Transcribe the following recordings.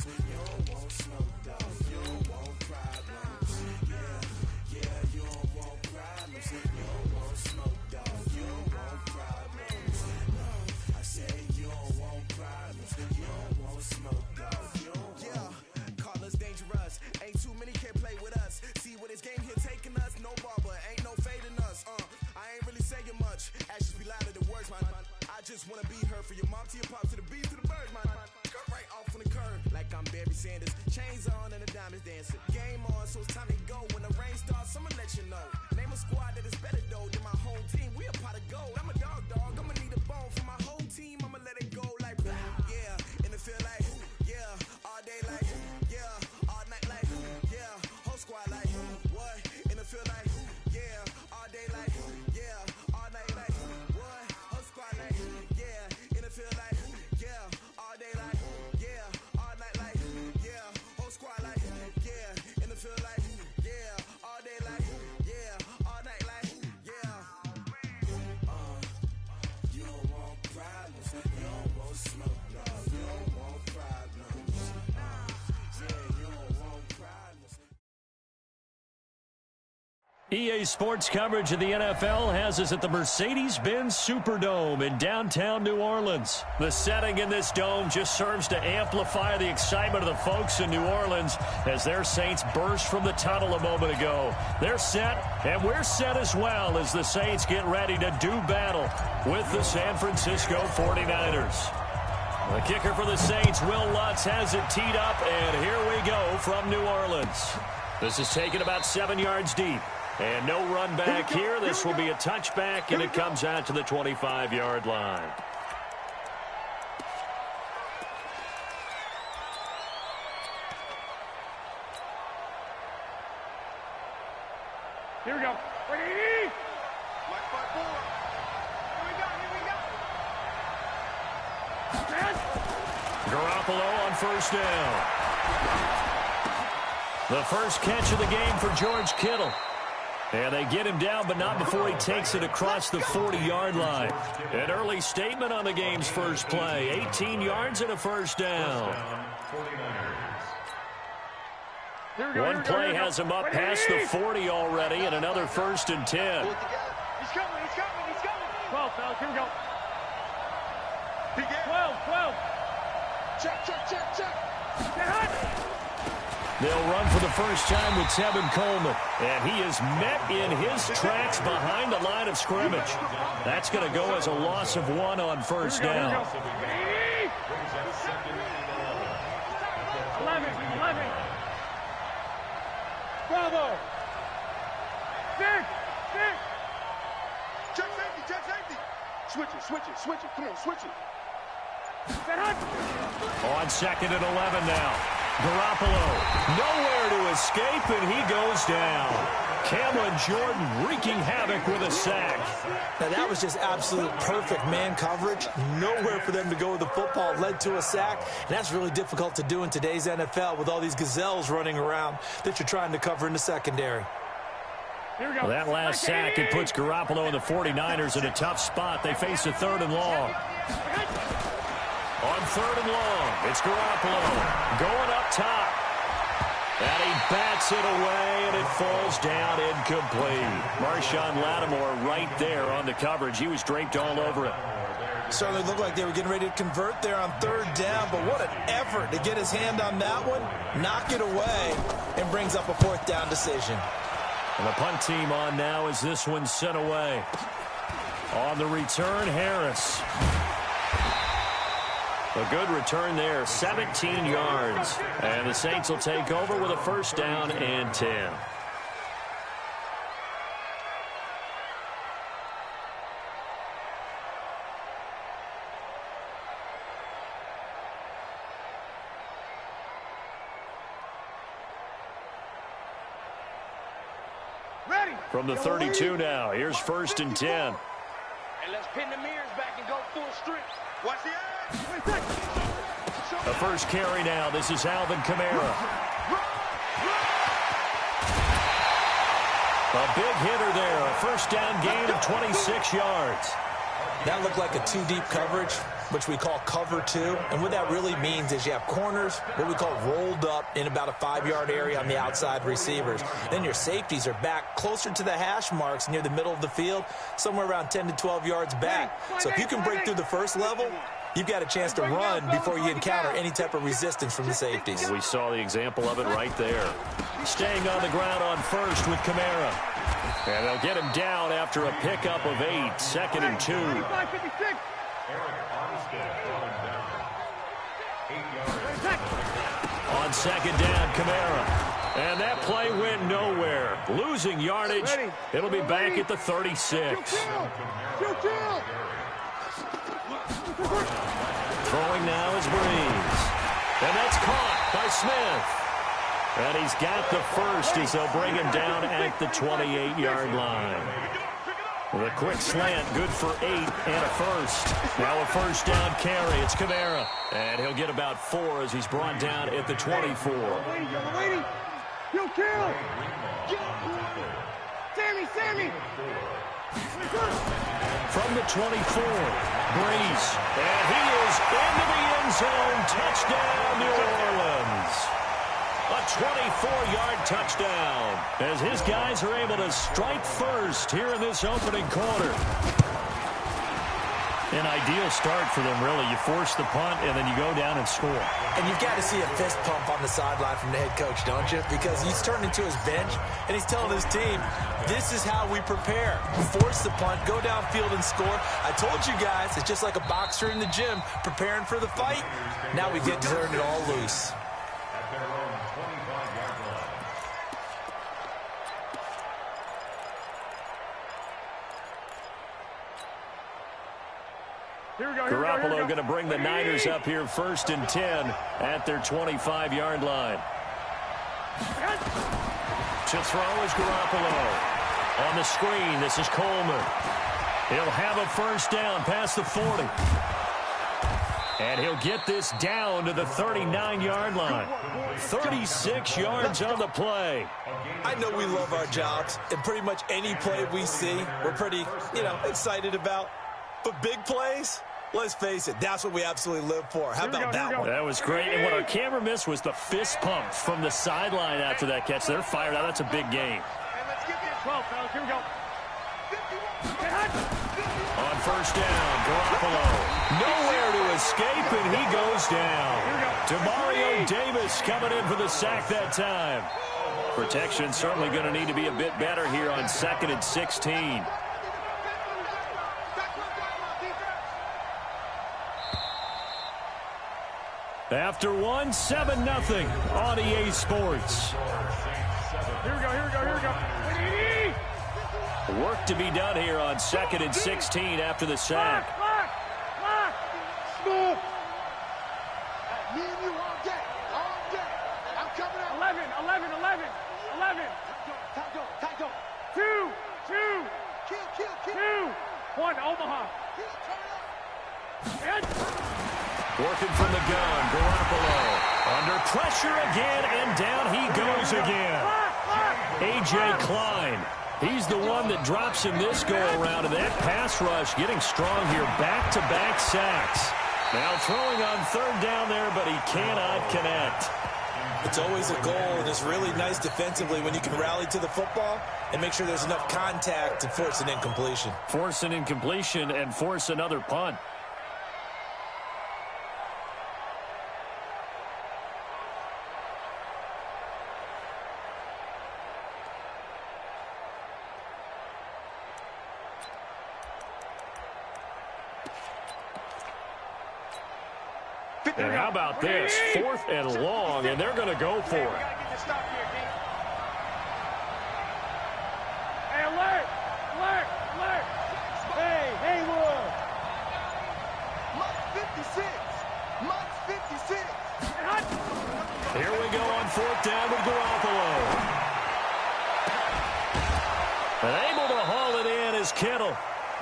You don't want smoke, dog. You don't want problems. Yeah, you don't want problems. You don't want smoke, dog. You don't want problems. I said you don't want problems. You don't want smoke, dog. You don't want. Call us dangerous. Ain't too many can play with us. See what this game here taking us. No barber, ain't no fading us. I ain't really saying much. Actions be louder than words, man. I just wanna be heard from your mom to your pop to the beat to the birds, man. Skirt right off on the curb, like I'm Barry Sanders. Chains on and the diamonds dancing. Game on, so it's time to go. When the rain starts, I'ma let you know. Name a squad that is better though than my home team. We a pot of gold. I'm a dog. I'ma need a bone for my whole team. I'ma let it go like yeah. In the field like yeah. All day like yeah. All night like yeah. Whole squad like what? In the field like yeah. All day like yeah. All night like what? Whole squad like yeah. In the field like yeah. All day like yeah. All night like yeah. Whole squad like yeah. In the field like yeah. All day like yeah. All night like yeah. You don't want problems. You don't want smoke, dog. You don't want problems. Yeah, you don't want problems. EA Sports coverage of the NFL has us at the Mercedes-Benz Superdome in downtown New Orleans. The setting in this dome just serves to amplify the excitement of the folks in New Orleans as their Saints burst from the tunnel a moment ago. They're set, and we're set as well as the Saints get ready to do battle with the San Francisco 49ers. The kicker for the Saints, Will Lutz, has it teed up, and here we go from New Orleans. This is taken about 7 yards deep. And no run back here. This will be a touchback, and it comes out to the 25-yard line. Here we go. Ready? Black 5-4. Here we go. Garoppolo on first down. The first catch of the game for George Kittle. And they get him down, but not before he takes it across the 40-yard line. An early statement on the game's first play. 18 yards and a first down. One play has him up past the 40 already, and another 1st and 10. He's coming. 12, fellas, here we go. 12. Check. They'll run for the first time with Tevin Coleman. And he is met in his tracks behind the line of scrimmage. That's going to go as a loss of 1 on first down. 11. Bravo. 6. Check safety. Switch it. Come on, switch it. On 2nd and 11 now. Garoppolo nowhere to escape, and he goes down. Cameron Jordan wreaking havoc with a sack. Now that was just absolute perfect man coverage. Nowhere for them to go with the football. Led to a sack, and that's really difficult to do in today's NFL with all these gazelles running around that you're trying to cover in the secondary. Well, that last sack, it puts Garoppolo and the 49ers in a tough spot. They face a 3rd and long. On 3rd and long, it's Garoppolo going up top. And he bats it away, and it falls down incomplete. Marshawn Lattimore right there on the coverage. He was draped all over it. Certainly looked like they were getting ready to convert there on 3rd down, but what an effort to get his hand on that one, knock it away, and brings up a 4th down decision. And the punt team on now as this one's sent away. On the return, Harris. A good return there, 17 yards. And the Saints will take over with a 1st down and 10. Ready. From the 32 now, here's 1st and 10. And let's pin the mirrors back and go full strip. Watch the edge. The first carry now. This is Alvin Kamara. A big hitter there. A 1st down gain of 26 yards. That looked like a 2 deep coverage. which we call cover 2. And what that really means is you have corners, what we call rolled up in about a 5-yard area on the outside receivers. Then your safeties are back closer to the hash marks near the middle of the field, somewhere around 10 to 12 yards back. So if you can break through the first level, you've got a chance to run before you encounter any type of resistance from the safeties. We saw the example of it right there. Staying on the ground on first with Kamara. And they'll get him down after a pickup of 8, 2nd and 2. On 2nd down, Kamara. And that play went nowhere. Losing yardage. It'll be back at the 36. Throwing now is Breeze. And that's caught by Smith. And he's got the first as they'll bring him down at the 28-yard line. The quick slant, good for 8 and a first. Now a first down carry. It's Kamara. And he'll get about 4 as he's brought down at the 24. Sammy! From the 24, Breeze. And he is into the end zone. Touchdown, New Orleans. A 24-yard touchdown as his guys are able to strike first here in this opening quarter. An ideal start for them, really. You force the punt, and then you go down and score. And you've got to see a fist pump on the sideline from the head coach, don't you? Because he's turned into his bench, and he's telling his team, this is how we prepare. Force the punt, go downfield and score. I told you guys, it's just like a boxer in the gym preparing for the fight. Now we get to turn it all loose. Garoppolo going to bring the Niners up here 1st and 10 at their 25-yard line. To throw is Garoppolo. On the screen, this is Coleman. He'll have a first down past the 40. And he'll get this down to the 39-yard line. 36 yards on the play. I know we love our jobs, and pretty much any play we see, we're pretty, excited about. But big plays, let's face it, that's what we absolutely live for. How about that one? That was great. And what our camera missed was the fist pump from the sideline after that catch. They're fired out. That's a big game. Hey, let's get this 12, fellas. Here we go. On first down, Garoppolo. Nowhere to escape, and he goes down. Demario Davis coming in for the sack that time. Protection certainly going to need to be a bit better here on 2nd and 16. After one, 7-0 on EA Sports. Here we go. Work to be done here on 2nd and 16 after the sack. Lock. Smooth. Me and you all day. I'm coming out. 11. Tight go. 2. Kill. 1, Omaha. And working from the gun, Garoppolo. Under pressure again, and down he goes again. A.J. Klein. He's the one that drops him this go-around, and that pass rush getting strong here. Back-to-back sacks. Now throwing on 3rd down there, but he cannot connect. It's always a goal, and it's really nice defensively when you can rally to the football and make sure there's enough contact to force an incompletion. Force an incompletion and force another punt. And how about this? 4th and long, and they're going to go for it. Hey, alert! Hey, Haywood! Much 56! Here we go on 4th down with Garoppolo. And able to haul it in is Kittle.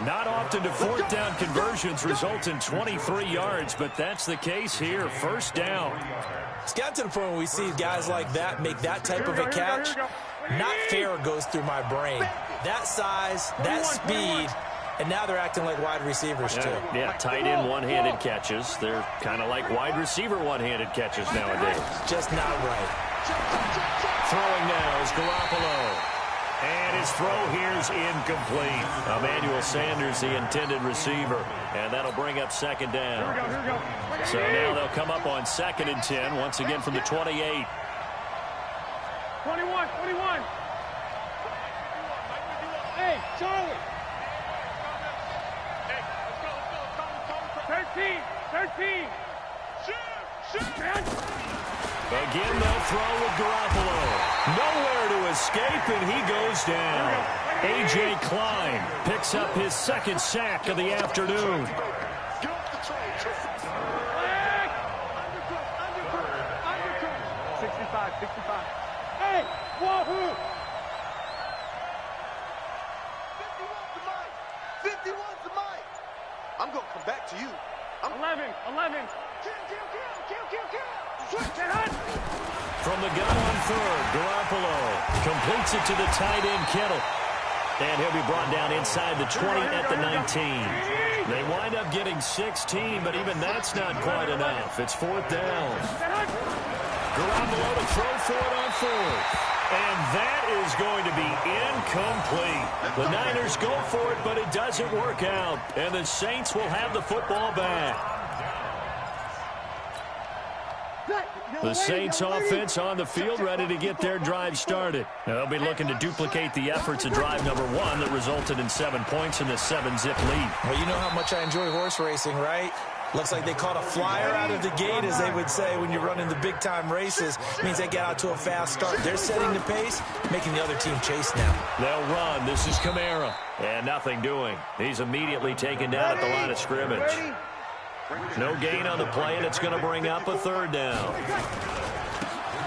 Not often do 4th down conversions result in 23 yards, but that's the case here. 1st down. It's got to the point where we see guys like that make that type of a catch. Not fair goes through my brain. That size, that speed, and now they're acting like wide receivers, too. Yeah, tight end one-handed catches. They're kind of like wide receiver one-handed catches nowadays. Just not right. Throwing now is Garoppolo. And his throw here is incomplete. Emmanuel Sanders, the intended receiver. And that'll bring up second down. Here we go. So now they'll come up on 2nd and 10, once again from the 28. 21. Hey, Charlie. 13. Shoot. Again, they'll throw with Garoppolo. Nowhere to escape, and he goes down. A.J. Klein picks up his 2nd sack of the afternoon. 65. Hey, wahoo! 51's the mic. I'm going to come back to you. 11. Kill. From the gun on 3rd, Garoppolo completes it to the tight end, Kittle. And he'll be brought down inside the 20 at the 19. They wind up getting 16, but even that's not quite enough. It's 4th down. Garoppolo to throw for it on 4th. And that is going to be incomplete. The Niners go for it, but it doesn't work out. And the Saints will have the football back. The Saints offense on the field, ready to get their drive started. They'll be looking to duplicate the efforts of drive number 1 that resulted in 7 points in the 7-zip lead. Well, you know how much I enjoy horse racing, right? Looks like they caught a flyer out of the gate, as they would say when you're running the big-time races. It means they get out to a fast start. They're setting the pace, making the other team chase now. They'll run. This is Kamara. And nothing doing. He's immediately taken down at the line of scrimmage. No gain on the play, and it's going to bring up a 3rd down.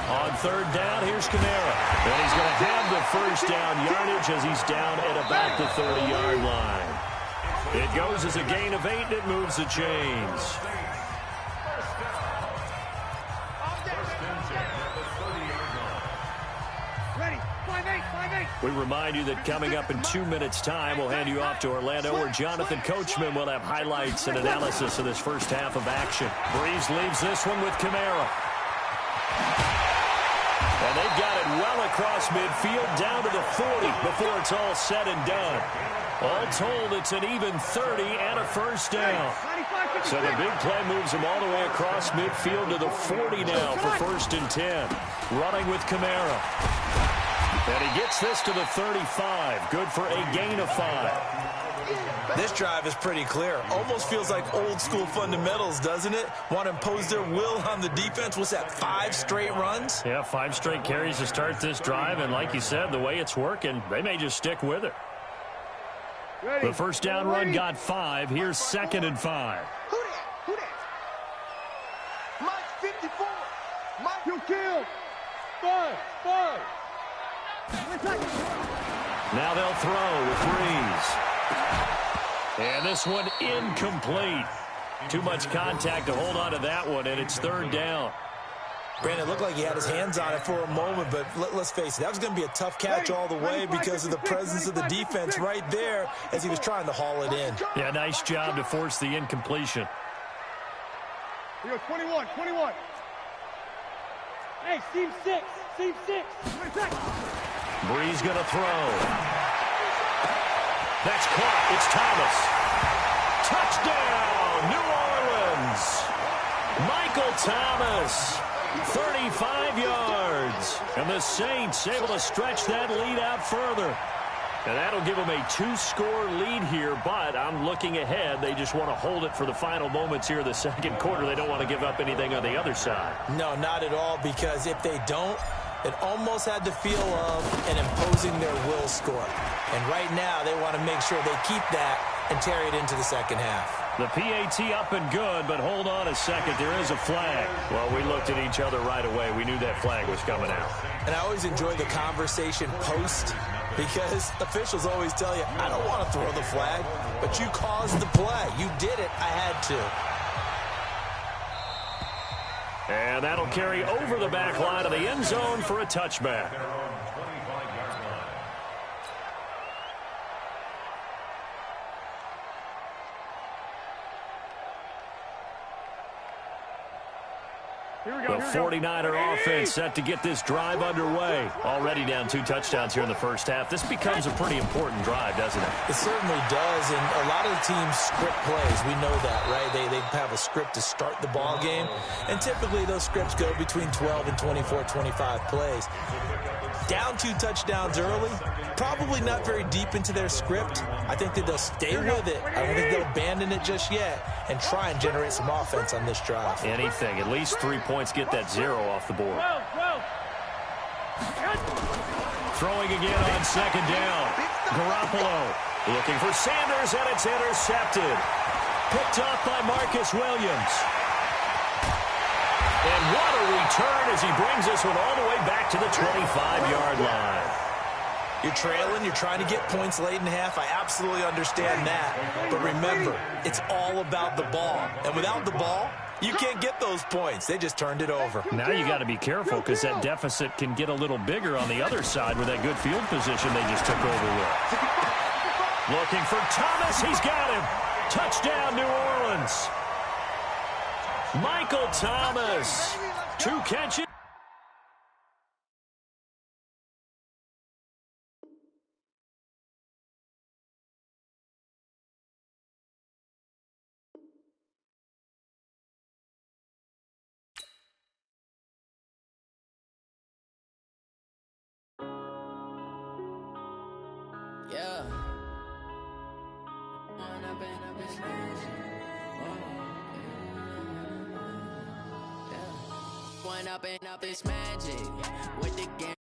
On 3rd down, here's Kamara. And he's going to have the 1st down yardage as he's down at about the 30-yard line. It goes as a gain of 8, and it moves the chains. Ready. 5-8. We remind you that coming up in 2 minutes' time, we'll hand you off to Orlando, where Jonathan Coachman will have highlights and analysis of this first half of action. Breeze leaves this one with Kamara. And they've got it well across midfield, down to the 40 before it's all said and done. All told, it's an even 30 and a 1st down. So the big play moves them all the way across midfield to the 40 now for 1st and 10. Running with Kamara. And he gets this to the 35. Good for a gain of 5. This drive is pretty clear. Almost feels like old-school fundamentals, doesn't it? Want to impose their will on the defense. What's that, 5 straight runs? Yeah, 5 straight carries to start this drive. And like you said, the way it's working, they may just stick with it. The 1st down run got 5. Here's 2nd and 5. Who that? Mike 54. Mike. You kill. 5. Now they'll throw with Breeze. And this one incomplete. Too much contact to hold on to that one, and it's 3rd down. Brandon, it looked like he had his hands on it for a moment, but let's face it, that was going to be a tough catch all the way because of the presence of the defense right there as he was trying to haul it in. Yeah, nice job to force the incompletion. Here, 21. Hey, Team 6. Breeze going to throw. That's caught. It's Thomas. Touchdown, New Orleans. Michael Thomas. 35 yards. And the Saints able to stretch that lead out further. And that'll give them a 2-score lead here, but I'm looking ahead. They just want to hold it for the final moments here in the 2nd quarter. They don't want to give up anything on the other side. No, not at all, because if they don't, it almost had the feel of an imposing their will score. And right now, they want to make sure they keep that and carry it into the 2nd half. The PAT up and good, but hold on a second. There is a flag. Well, we looked at each other right away. We knew that flag was coming out. And I always enjoy the conversation post because officials always tell you, I don't want to throw the flag, but you caused the play. You did it. I had to. And that'll carry over the back line of the end zone for a touchback. The 49er offense set to get this drive underway. Already down 2 touchdowns here in the first half. This becomes a pretty important drive, doesn't it? It certainly does, and a lot of the teams script plays. We know that, right? They have a script to start the ball game, and typically those scripts go between 12 and 24, 25 plays. Down 2 touchdowns early, probably not very deep into their script. I think that they'll stay with it. I don't think they'll abandon it just yet and try and generate some offense on this drive. Anything. At least 3 points, get that 0 off the board. Throwing again on second down. Garoppolo looking for Sanders, and it's intercepted. Picked off by Marcus Williams. And what a return as he brings this one all the way back to the 25-yard line. You're trailing, you're trying to get points late in half. I absolutely understand that. But remember, it's all about the ball. And without the ball, you can't get those points. They just turned it over. Now you got to be careful because that deficit can get a little bigger on the other side with that good field position they just took over with. Looking for Thomas. He's got him. Touchdown, New Orleans. Michael Thomas. 2 catches. Yeah. One up and up, it's magic with the game.